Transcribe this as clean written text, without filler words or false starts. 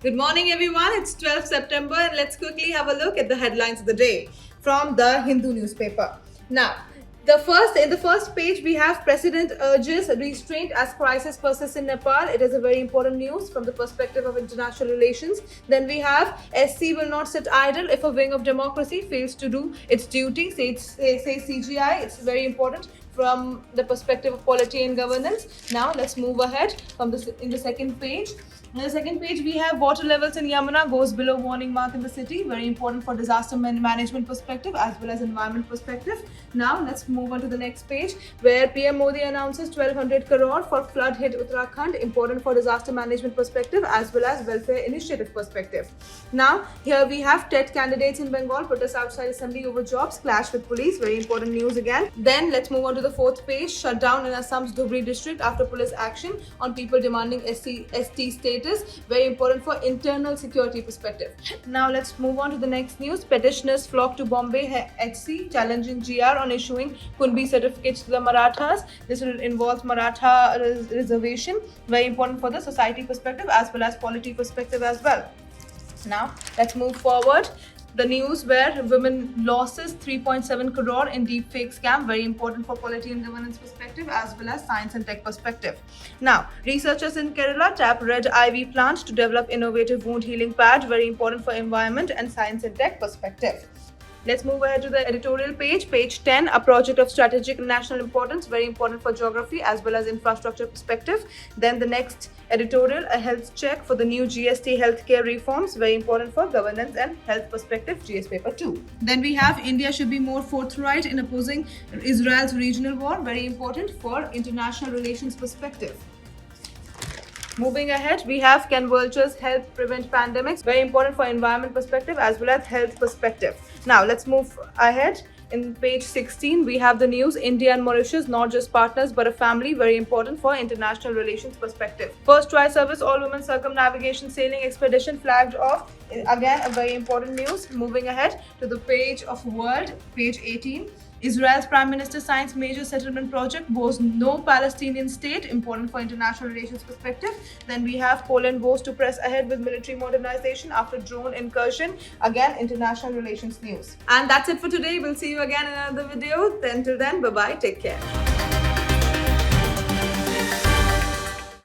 Good morning, everyone. It's 12th September, and let's quickly have a look at the headlines of the day from the Hindu newspaper. Now, in the first page, we have President urges restraint as crisis persists in Nepal. It is a very important news from the perspective of international relations. Then we have SC will not sit idle if a wing of democracy fails to do its duty. Say CGI. It's very important from the perspective of polity and governance. Now let's move ahead from in the second page. On the second page, we have water levels in Yamuna goes below warning mark in the city. Very important for disaster management perspective as well as environment perspective. Now, let's move on to the next page where PM Modi announces 1200 crore for flood hit Uttarakhand. Important for disaster management perspective as well as welfare initiative perspective. Now, here we have TET candidates in Bengal protest outside assembly over jobs, clash with police. Very important news again. Then, let's move on to the fourth page. Shutdown in Assam's Dhubri district after police action on people demanding ST status. Very important for internal security perspective. Now let's move on to the next news. Petitioners flock to Bombay HC challenging GR on issuing Kunbi certificates to the Marathas. This will involve Maratha reservation. Very important for the society perspective as well as polity perspective as well. Now let's move forward. The news where women losses 3.7 crore in deepfake scam, very important for polity and governance perspective as well as science and tech perspective. Now, researchers in Kerala tap red ivy plant to develop innovative wound healing pad, very important for environment and science and tech perspective. Let's move ahead to the editorial page. Page 10, a project of strategic national importance, very important for geography as well as infrastructure perspective. Then the next editorial, a health check for the new GST healthcare reforms, very important for governance and health perspective, GS paper 2. Then we have India should be more forthright in opposing Israel's regional war, very important for international relations perspective. Moving ahead, we have can vultures help prevent pandemics? Very important for environment perspective as well as health perspective. Now let's move ahead. In page 16, we have the news India and Mauritius, not just partners but a family, very important for international relations perspective. First try service, all women circumnavigation sailing expedition flagged off. Again, a very important news. Moving ahead to the page of world, page 18. Israel's Prime Minister signs major settlement project, boasts no Palestinian state, important for international relations perspective. Then we have Poland vows to press ahead with military modernization after drone incursion. Again, international relations news. And that's it for today. We'll see you again in another video. Then till then, bye-bye. Take care.